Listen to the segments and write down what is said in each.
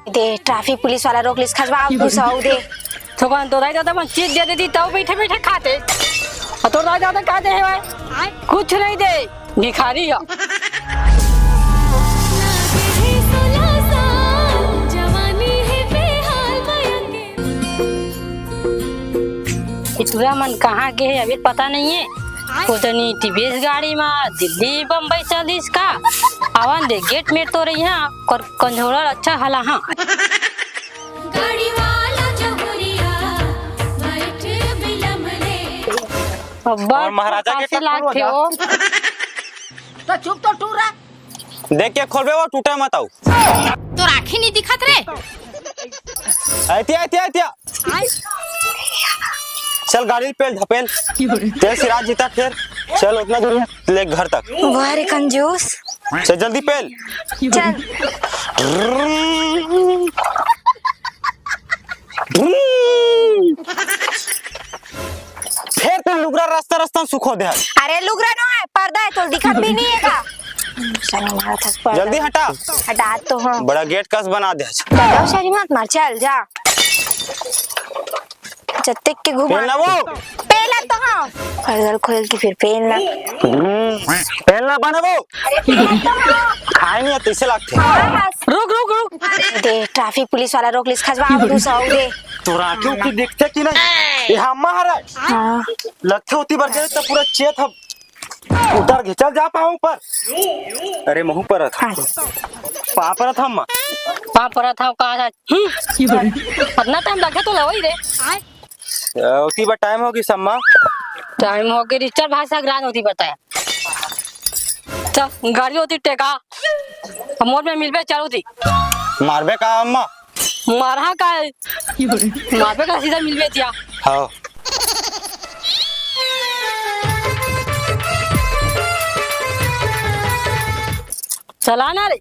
दे traffic police वाला रोक लिस खजवा घुसाओ दे तो कौन तो दादा तो चीज दे देती तब बैठे बैठे खाते और तो दादा कहते हैं भाई कुछ नहीं दे भिखारी हो। इतना मन कहाँ के है अभी पता नहीं है। उतनी टीवीएस गाड़ी में दिल्ली बम्बई चली इसका आवाज दे गेट में तो रही है और कंजोड़र अच्छा हला हाँ और महाराजा के लाख थे वो तो चुप तो टूर रहा देख के खोलबे वो टूटा मत आओ तो राखी नहीं दिखत रे आतिया आतिया आतिया चल गाड़ी पेल धपेल तेरे सिराज जीता फिर चल उतना दूर ले घर तक वाह कंजूस चल जल्दी पेल चल फिर तुम लुगरा रास्ता रास्ता सुखो दे अरे लुगरा ना है पर्दा है तो दिखत भी नहीं है का शर्म आ रहा था जल्दी हटा हटा तो हाँ बड़ा गेट कस बना दे दादा शरी मत मार चल जा जत्ते के घुमा पेलना वो पहला तो हाँ पर्दा खोल के फिर पहनना पेलना बना वो खाए नहीं आते इसे लगते रुक रुक रुक दे ट्रैफिक पुलिस वाला रोक लिस खजवा घुसाओ दे तो राखी की दिखते कि नहीं ये हम महाराज हाँ लगते होती बार गए तो पूरा चेत हम उतर के चल जा पाऊं पर अरे महू पर था पा पर था हम वहाँ पर था कहा था इतना टाइम लगे तो लवई रे उसी बार टाइम होगी सम्मा टाइम हो गई रिचर भाषा ग्रान होती बताया चल गाड़ी होती टेका मोर में मिलबे चलो थी मारबे का अम्मा मारा का मारबे का सीधा मिलबे थिया हाँ चलाना रे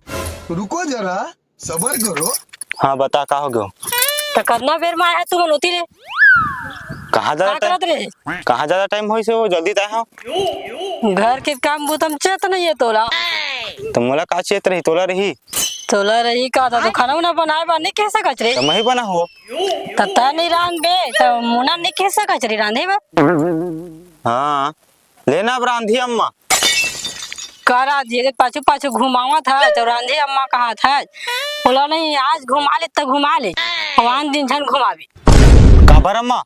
रुको जरा सबर करो। हाँ बता का हो गयो तो करना बेर में आया तुम नोती रे कहाँ ज्यादा क्या करत टाइम रे कहाँ ज्यादा टाइम होई से वो जल्दी तय हो घर के काम बुतम चेत नहीं है तोला तो मोला का चेत रही तोला रही तोला रही का था तो खाना उना बनाए बा नहीं कैसे कचरे तो मैं ही बना हो तता नहीं रांध बे तो मुना नहीं कैसे कचरे रांधे बा हाँ लेना अब रांधी अम्मा करा दिए पाछू पाछू घुमावा था तो रांधे अम्मा कहा था बोला नहीं आज घुमा ले तब घुमा ले वहां दिन छन घुमावे काबर अम्मा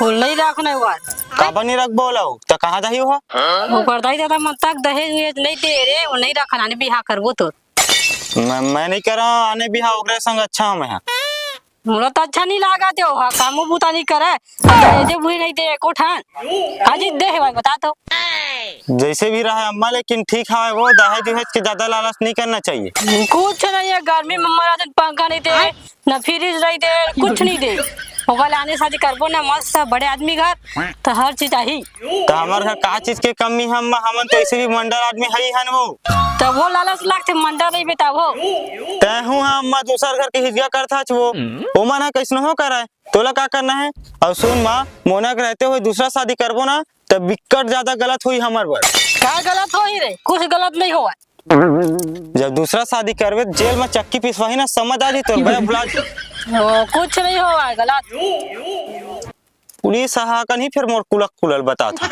बोल नहीं रखना हुआ काबर नहीं रख बोला तो कहाँ जाही हो वो कर दाई दादा मत तक दहेज उहेज नहीं दे रे वो नहीं रखना ने बिहा करबो तो मैं नहीं कर रहा आने भी हाँ ओकरे संग अच्छा हूँ मैं मुला तो अच्छा नहीं लगा दे हो कामो बूता नहीं करे दहेज भी नहीं दे को ठान आज दे है भाई बता तो जैसे भी रहा अम्मा लेकिन ठीक है वो दहेज उहेज के ज्यादा लालच नहीं करना चाहिए कुछ नहीं है गर्मी में मरा पंखा नहीं दे न फ्रिज नहीं दे कुछ नहीं दे होगा आने शादी करबो ना मस्त बड़े आदमी घर तो हर चीज आई तो हमारे घर का चीज के कमी हम तो ऐसे भी मंडल आदमी है हन वो तो वो लालच लगते मंडा नहीं बेटा वो तय हूँ अम्मा दूसर घर के हिजगा करता वो मन कैसे हो कर है तोला का करना है और सुन माँ मोना के रहते हुए दूसरा शादी करबो ना तब बिकट ज्यादा गलत हुई हमार पर क्या गलत हो ही रे कुछ गलत नहीं हुआ जब दूसरा शादी करवे जेल में चक्की पिसवाही ना समझ आ जी तो बड़ा भुला कुछ नहीं हुआ गलत पुलिस हाकन ही फिर मोर कुलक कुलल बता था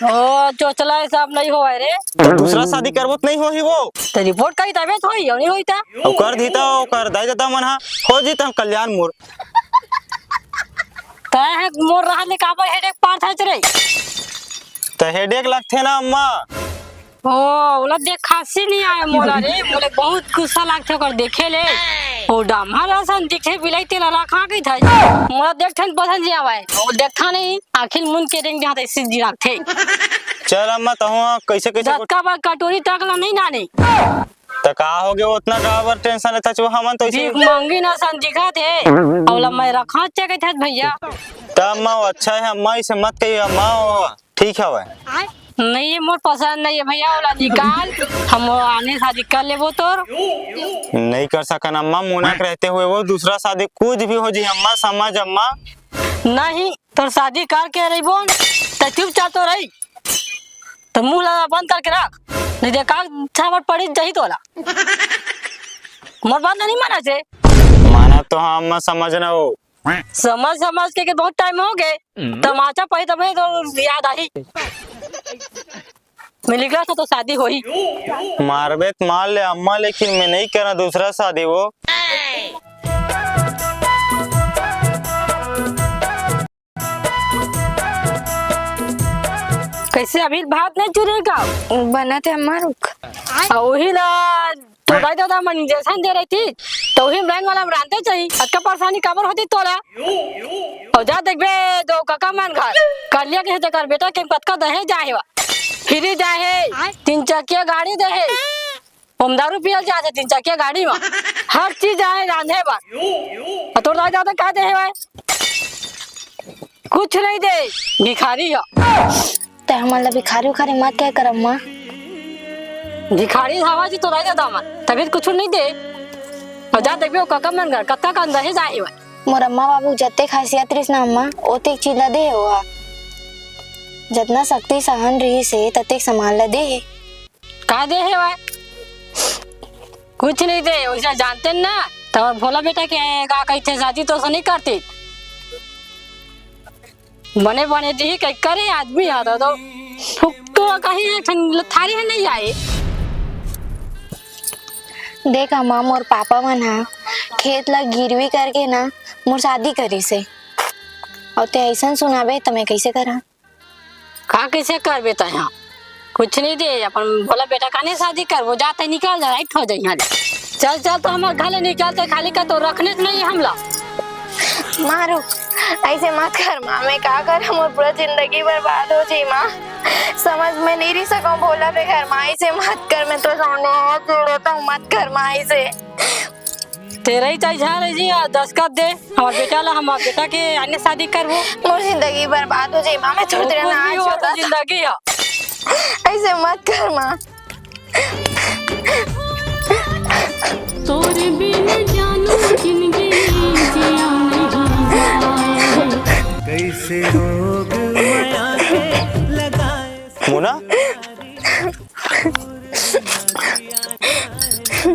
ओ चोचला सब नहीं हुआ रे तो दूसरा शादी करबो तो नहीं हो ही वो तो रिपोर्ट करी तबियत होई नहीं होई था और कर दीता कर दाई देता मन हो जीता कल्याण मोर तय है मोर रहा ले काबर हेडेक पार था रे तो हेडेक लगथे ना अम्मा ओ ओला देख खांसी नहीं आया मोला रे मोले बहुत गुस्सा लागथे कर देखे ले ओ डामा रासन दिखे बिलाई तेला रखा गई था मोला देखथन पसंद जी आवे ओ देखथा नहीं आखिर मुन के रेंग हाथ ऐसे जी रखथे चल अम्मा तो कैसे कैसे दत्का बा कटोरी तकला नहीं नाने तो का हो गया उतना काबर टेंशन लेता छो हमन तो इसी मांगी ना सन दिखा थे औला मैं रखा चके थे भैया तो अम्मा अच्छा है अम्मा इसे मत कहिए अम्मा ठीक है भाई नहीं ये मोर पसंद नहीं है भैया वाला निकाल हम आने शादी कर ले वो तोर नहीं कर सकन अम्मा मुनक रहते हुए वो दूसरा शादी कुछ भी हो जी अम्मा समझ अम्मा नहीं तोर शादी करके रही बोल तो चुपचाप तो रही तो मुंह लगा बंद करके रख नहीं देखा छावट पड़ी जही तोला मोर बात नहीं माना से माना तो हाँ अम्मा समझना हो। समझ समझ के बहुत टाइम हो गए, तमाचा पही तब तो याद आई। मैं लिख रहा था तो शादी हुई। मारबे तो मार ले अम्मा, लेकिन मैं नहीं करना दूसरा शादी वो। कैसे अभी भात नहीं चुरेगा? बना थे अम्मा रुक। वही ला तो दाई दादा मन इंजेक्शन दे रही थी तो वही रंग वाला रांधते चाहिए। अक्का परेशानी काबर होती तोला? और जा देख बे दो काका मन घर कर लिया के कर बेटा के कतका दहे जाहे वा फिर जाहे 3 चकिया गाड़ी दहे हम दारू पियल जाते 3 चकिया गाड़ी में हर चीज आए रांधे बा। और तो दाई दादा का दे है कुछ नहीं दे, भिखारी है। ते हमारा भिखारी उखारी मत क्या कर अम्मा। भिखारी हवा जी तो दाई दादा मन तभी कुछ नहीं दे। और जा देख बे काका मन घर कतका का दहे जाहे वा। मोर अम्मा बाबू जत्ते खासियत रहीस ना अम्मा ओते चीज ला दे हुआ। जितना शक्ति सहन रही से तते संभाल ला दे। का दे है वा? कुछ नहीं दे, वैसा जानते ना तो भोला बेटा के का कहते शादी तो नहीं करती। बने बने दी कहीं करे आदमी आता तो फुकटो कहीं थारी है नहीं आए। देख अम्मा मोर पापा मन हा खेत ला गिरवी करके ना मोर शादी करी से और ते ऐसा सुनाबे तो मैं कैसे करा? का कैसे कर बेटा यहाँ कुछ नहीं दे। अपन भोला बेटा का नहीं शादी कर वो जाते निकाल जा राइट हो जाए यहाँ। चल चल तो हमारे घर निकालते खाली का तो रखने नहीं है हमला। मारो ऐसे मत कर माँ, मैं क्या कर मोर पूरा जिंदगी बर्बाद हो जाए माँ। समझ में नहीं रही सकूं भोला पे घर माँ ऐसे मत कर। मैं तो सामने हाथ जोड़ता हूँ मत कर माँ ऐसे। तेरा ही चाहिए जी 10 का दे हमारे बेटा ला हमारे बेटा के अन्य शादी कर वो मोर जिंदगी बर्बाद हो जाए माँ। मैं छोड़ देना आज छोड़ जिंदगी है। ऐसे मत कर माँ। तोरे बिन जानू जिंदगी जिया नहीं कैसे रोग माया के लगाए। मुना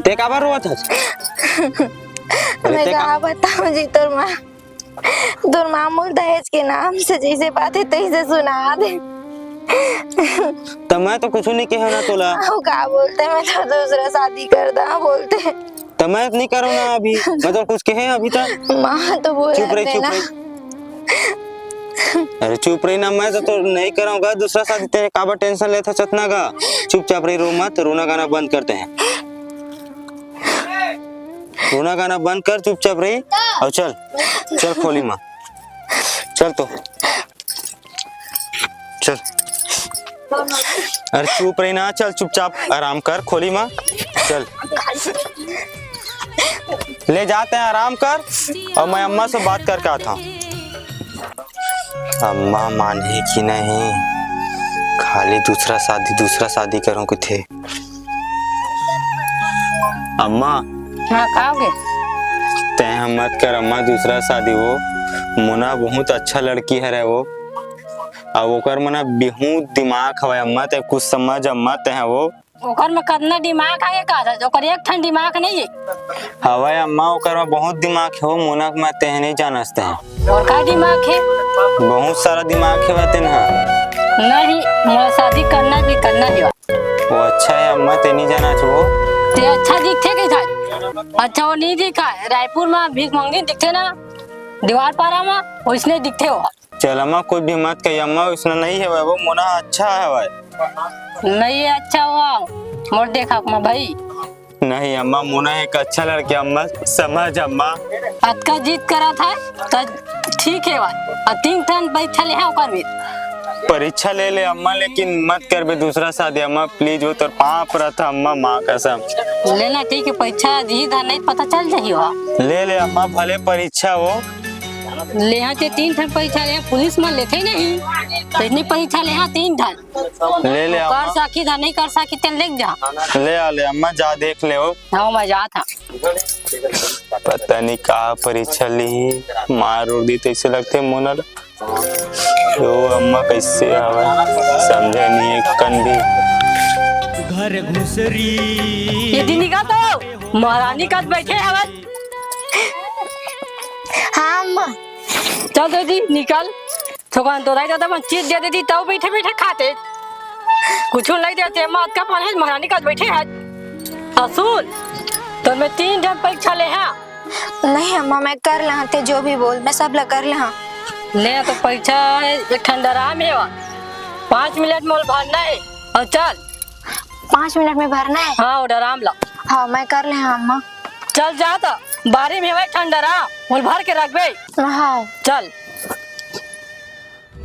ते काबर रोआ था? मैं क्या बताऊं जी तोर माँ मोर दहेज के नाम से जैसे बातें तैसे सुना दे। तो मैं तो कुछ नहीं कहे ना तोला। वो क्या बोलते मैं तो दूसरा शादी कर दा बोलते। तो मैं नहीं करूँ ना अभी, मैं तो कुछ कहे अभी तक। माँ तो बोल चुप रही चुप रही। अरे चुप रही ना, मैं तो नहीं कराऊंगा दूसरा शादी। तेरे काबर टेंशन लेता चतना का? चुपचाप रही, रो मत, रोना गाना बंद करते हैं। रोना गाना बंद कर, चुपचाप रही और चल चल खोली माँ चल तो चल। अरे चुप रही ना, चल चुपचाप आराम कर, खोली माँ चल। ले जाते हैं, आराम कर और मैं अम्मा से बात करके आता हूँ। अम्मा माने कि नहीं, खाली दूसरा शादी करूँ कि थे। अम्मा हाँ खाओगे? तय मत कर अम्मा दूसरा शादी। वो मुना बहुत अच्छा लड़की है रे वो, और ओकर मना बहुत दिमाग हवा अम्मा। ते कुछ समझ अम्मा ते वो ओकर में कितना दिमाग है का था? ओकर एक ठन दिमाग नहीं है हवा अम्मा, ओकर में बहुत दिमाग है वो। मुना के ते नहीं जानते हैं। और का दिमाग है? बहुत सारा दिमाग है वह तेन। नहीं मोला शादी करना भी करना है। वो अच्छा है अम्मा, ते नहीं जाना वो। ते अच्छा दिखते के था? अच्छा वो नहीं दिखा। रायपुर में भीख मंगी दिखते ना दीवार पारा में, उसने दिखते हो। चल अम्मा कोई भी मत कही अम्मा, उसने नहीं है वो। मुना अच्छा है भाई। नहीं अच्छा हुआ मोर देखा अम्मा भाई। नहीं अम्मा, मुना एक अच्छा लड़का अम्मा, समझ अम्मा। अतका जीत करा था तो ठीक है और 3 टन परीक्षा ले है ओकर भी। परीक्षा ले ले अम्मा, लेकिन मत कर बे दूसरा शादी अम्मा प्लीज। वो तो पाप रहा अम्मा, माँ कसम। लेना ठीक है, परीक्षा दी था नहीं पता चल जाइए। ले ले अम्मा, भले परीक्षा हो ले यहाँ से 3 टन परीक्षा ले, पुलिस में लेते नहीं तो इतनी परीक्षा ले यहाँ 3 टन ले ले कर सकी था नहीं कर सकी तेन ले जा। ले अम्मा जा देख ले हो। हाँ मैं जा था। पता नहीं कहा परीक्षा ली, मार उड़ दी तैसे लगते मोना। तो अम्मा कैसे आवा समझे नहीं एक कन भी। घर घुसरी ये दिन का तो महारानी का बैठे हवन चल दीदी निकल थोड़ा तो राइट आता चीज दे देती तब बैठे बैठे खाते कुछ नहीं देते मत का पढ़े महारानी का बैठे है असूल तो मैं 3 दिन परीक्षा ले हैं नहीं अम्मा मैं कर लाते जो भी बोल मैं सब लग कर ला ले तो परीक्षा एक ठंडा में 5 मिनट मोल भरना है और चल 5 मिनट में भरना है। हाँ वो डराम ला हाँ मैं कर ले अम्मा। चल जा तो बारी में भाई ठंडा मोल भर के रख बे। हाँ चल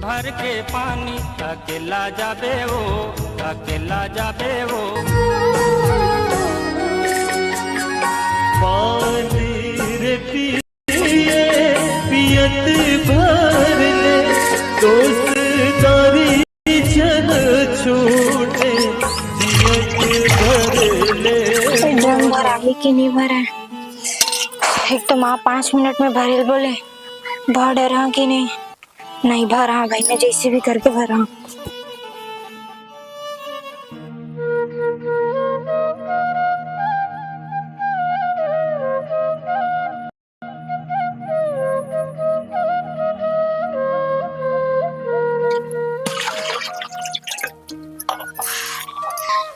भर के पानी अकेला जाबे वो पानी रे पिए पियत भर ले दोस्तारी जन छूटे जियत भर ले ड्रम भरा है कि नहीं भरा है? एक तो माँ 5 मिनट में भरेल बोले भर डरा कि नहीं भरा भाई मैं जैसे भी करके भरा।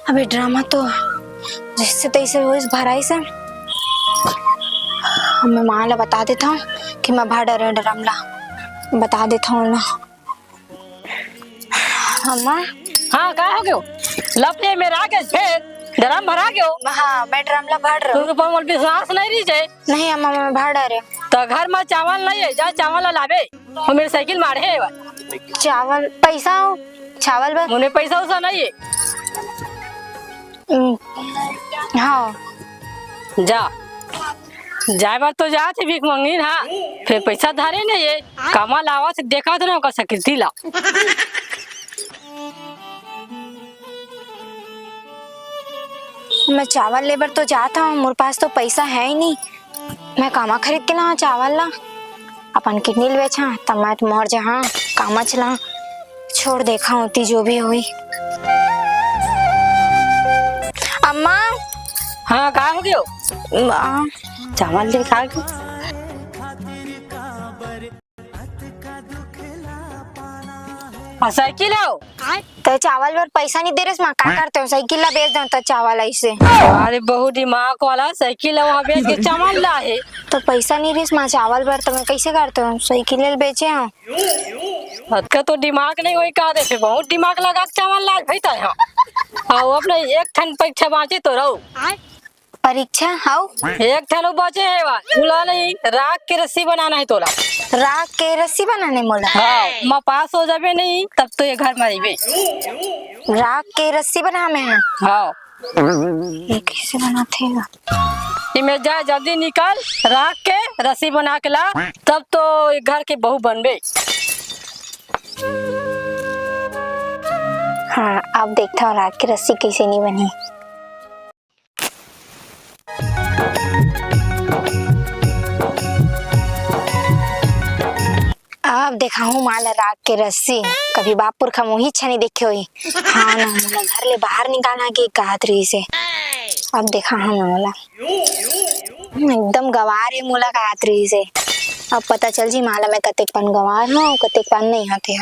अबे ड्रामा तो जिससे तैसे हो इस भराई से मैं माँ ला बता देता हूँ कि मैं भर डर ड्रामला बता देता हूँ ना। अम्मा हाँ क्या हो गयो लपटे में रह के फिर ड्रम भरा गयो। हाँ मैं ड्रामला भर रहा हूँ। तू पर मोल विश्वास नहीं रही जे नहीं अम्मा मैं भर डर तो घर में चावल नहीं है जा चावल लावे और मेरी साइकिल मारे है चावल पैसा हो चावल बस उन्हें पैसा उसा नहीं है। हाँ जा जाए बात तो जा थे भीख मंगी हाँ फिर पैसा धारे नहीं है कामा लावा से देखा तो ना का सकृति ला मैं चावल लेबर तो जाता हूँ मोर पास तो पैसा है ही नहीं मैं कामा खरीद के ना चावल ला अपन किडनी बेचा तब मैं तो मर जा कामा चला छोड़ देखा होती जो भी हुई। अम्मा हाँ कहा हो गयो चावल ले खा साइकिल आओ तो चावल पर पैसा नहीं दे रहे माँ क्या करते हो साइकिल ला बेच दो तो चावल ऐसे। अरे बहुत दिमाग वाला साइकिल वहाँ बेच के चावल ला है तो पैसा नहीं रही माँ चावल पर तो मैं कैसे करते हो साइकिल बेचे हूँ का तो दिमाग नहीं वही कहा दे बहुत दिमाग लगा चावल ला भैता है हाँ अपने एक ठन परीक्षा बाँचे तो रहो परीक्षा हाँ एक ठन बचे है बोला नहीं राख के रस्सी बनाना है तोला राख के रस्सी बनाने मोला। हाँ मैं पास हो जाबे नहीं तब तो ये घर में रही राख के रस्सी बना में है। हाँ ये कैसे बनाते हैं इमें जा जल्दी निकल राख के रस्सी बना के ला तब तो ये घर के बहू बनबे। हाँ अब देखता हूँ राख की रस्सी कैसे नहीं बनी। अब देखा हूँ माला राख के रस्सी कभी बापुर का मुँह अच्छा नहीं देखे हुई। हाँ ना मोला घर ले बाहर निकालना के कातरी से अब देखा हूँ मोला एकदम गवार है मोला कातरी से अब पता चल जी माला में कतेक पन गवार हूँ कतेक पन नहीं आते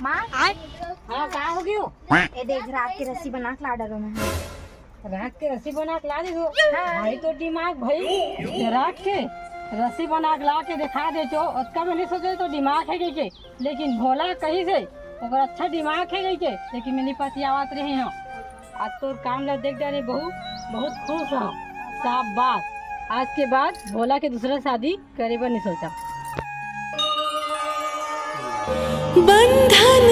माँ हाँ कहा हो गयो ये देख राख की रस्सी बना के ला डरो में राख के रस्सी बना के ला दे दो भाई तो दिमाग भाई राख के रस्सी बना के ला के दिखा दे तो उसका मैंने सोचे तो दिमाग है के लेकिन भोला कहीं से अगर अच्छा दिमाग है के लेकिन मेरी पति आवाज रहे हैं आज तो काम ला देख डाले बहू बहुत खुश हूँ साफ बात आज के बाद भोला के दूसरा शादी करे पर नहीं सोचा बंधन